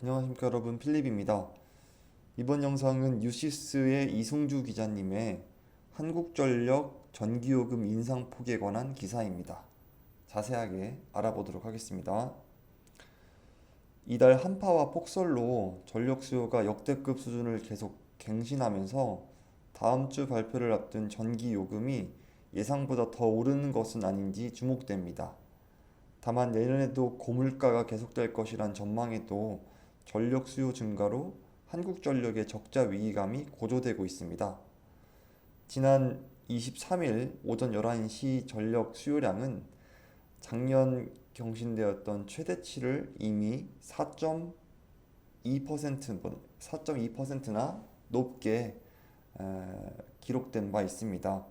안녕하십니까 여러분, 필립입니다. 이번 영상은 유시스의 이승주 기자님의 한국전력 전기요금 인상 폭에 관한 기사입니다. 자세하게 알아보도록 하겠습니다. 이달 한파와 폭설로 전력 수요가 역대급 수준을 계속 갱신하면서 다음 주 발표를 앞둔 전기요금이 예상보다 더 오르는 것은 아닌지 주목됩니다. 다만 내년에도 고물가가 계속될 것이란 전망에도 전력 수요 증가로 한국전력의 적자 위기감이 고조되고 있습니다. 지난 23일 오전 11시 전력 수요량은 작년 경신되었던 최대치를 이미 4.2%나 높게 기록된 바 있습니다.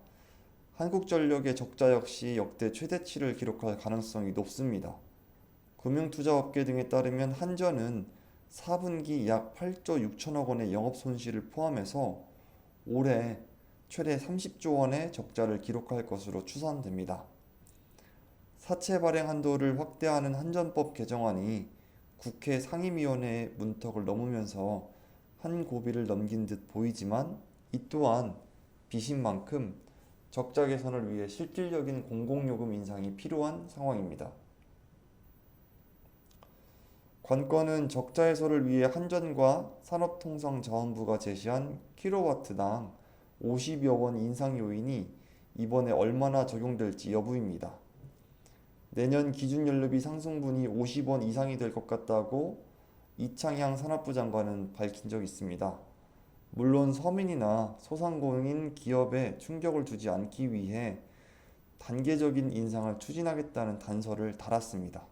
한국전력의 적자 역시 역대 최대치를 기록할 가능성이 높습니다. 금융투자업계 등에 따르면 한전은 4분기 약 8조 6천억 원의 영업 손실을 포함해서 올해 최대 30조 원의 적자를 기록할 것으로 추산됩니다. 사채 발행 한도를 확대하는 한전법 개정안이 국회 상임위원회 문턱을 넘으면서 한 고비를 넘긴 듯 보이지만 이 또한 빚인 만큼 적자 개선을 위해 실질적인 공공요금 인상이 필요한 상황입니다. 관건은 적자 해소를 위해 한전과 산업통상자원부가 제시한 킬로와트당 50여 원 인상 요인이 이번에 얼마나 적용될지 여부입니다. 내년 기준연료비 상승분이 50원 이상이 될 것 같다고 이창양 산업부 장관은 밝힌 적이 있습니다. 물론 서민이나 소상공인 기업에 충격을 주지 않기 위해 단계적인 인상을 추진하겠다는 단서를 달았습니다.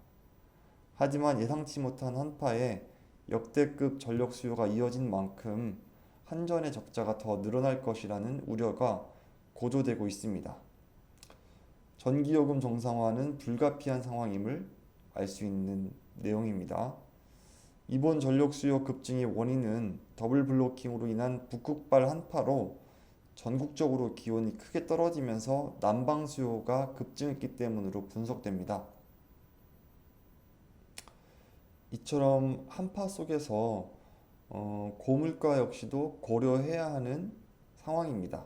하지만 예상치 못한 한파에 역대급 전력 수요가 이어진 만큼 한전의 적자가 더 늘어날 것이라는 우려가 고조되고 있습니다. 전기요금 정상화는 불가피한 상황임을 알 수 있는 내용입니다. 이번 전력 수요 급증의 원인은 더블 블로킹으로 인한 북극발 한파로 전국적으로 기온이 크게 떨어지면서 난방 수요가 급증했기 때문으로 분석됩니다. 이처럼 한파 속에서 고물가 역시도 고려해야 하는 상황입니다.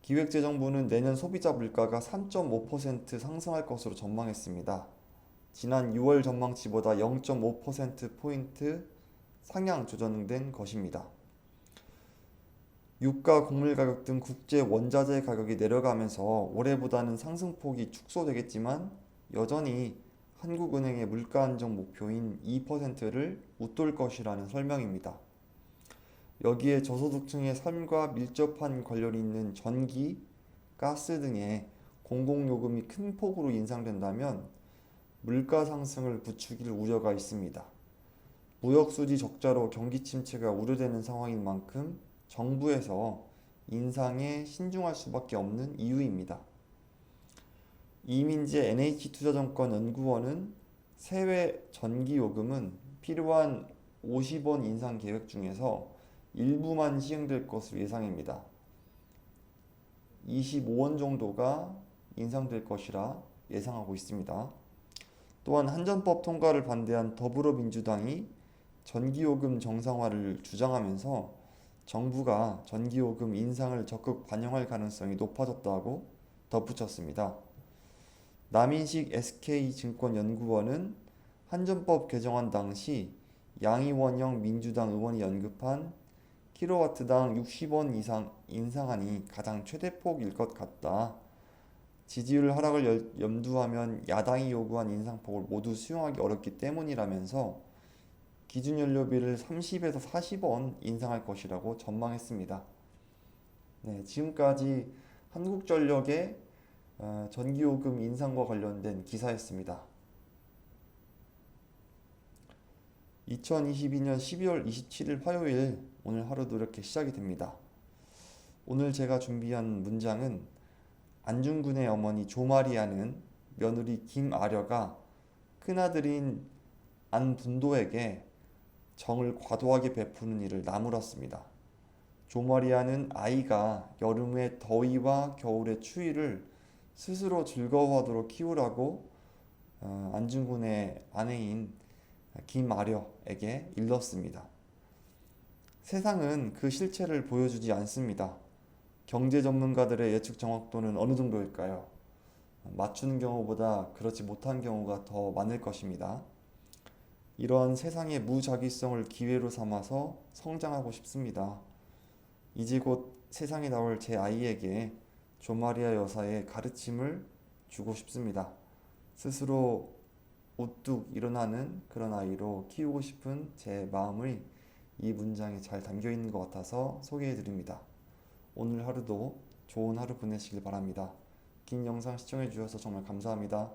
기획재정부는 내년 소비자 물가가 3.5% 상승할 것으로 전망했습니다. 지난 6월 전망치보다 0.5%포인트 상향 조정된 것입니다. 유가, 곡물 가격 등 국제 원자재 가격이 내려가면서 올해보다는 상승폭이 축소되겠지만 여전히 한국은행의 물가 안정 목표인 2%를 웃돌 것이라는 설명입니다. 여기에 저소득층의 삶과 밀접한 관련이 있는 전기, 가스 등의 공공요금이 큰 폭으로 인상된다면 물가 상승을 부추길 우려가 있습니다. 무역수지 적자로 경기 침체가 우려되는 상황인 만큼 정부에서 인상에 신중할 수밖에 없는 이유입니다. 이민재 NH투자증권 연구원은 세외 전기요금은 필요한 50원 인상 계획 중에서 일부만 시행될 것으로 예상입니다. 25원 정도가 인상될 것이라 예상하고 있습니다. 또한 한전법 통과를 반대한 더불어민주당이 전기요금 정상화를 주장하면서 정부가 전기요금 인상을 적극 반영할 가능성이 높아졌다고 덧붙였습니다. 남인식 SK증권 연구원은 한전법 개정안 당시 양이원영 민주당 의원이 언급한 킬로와트당 60원 이상 인상안이 가장 최대폭일 것 같다. 지지율 하락을 염두하면 야당이 요구한 인상폭을 모두 수용하기 어렵기 때문이라면서 기준연료비를 30에서 40원 인상할 것이라고 전망했습니다. 네, 지금까지 한국전력의 전기요금 인상과 관련된 기사였습니다. 2022년 12월 27일 화요일, 오늘 하루도 이렇게 시작이 됩니다. 오늘 제가 준비한 문장은 안중근의 어머니 조마리아는 며느리 김아려가 큰아들인 안분도에게 정을 과도하게 베푸는 일을 나무랐습니다. 조마리아는 아이가 여름의 더위와 겨울의 추위를 스스로 즐거워하도록 키우라고 안중근의 아내인 김아려에게 일렀습니다. 세상은 그 실체를 보여주지 않습니다. 경제 전문가들의 예측 정확도는 어느 정도일까요? 맞추는 경우보다 그렇지 못한 경우가 더 많을 것입니다. 이러한 세상의 무작위성을 기회로 삼아서 성장하고 싶습니다. 이제 곧 세상에 나올 제 아이에게 조마리아 여사의 가르침을 주고 싶습니다. 스스로 우뚝 일어나는 그런 아이로 키우고 싶은 제 마음이 이 문장에 잘 담겨 있는 것 같아서 소개해 드립니다. 오늘 하루도 좋은 하루 보내시길 바랍니다. 긴 영상 시청해 주셔서 정말 감사합니다.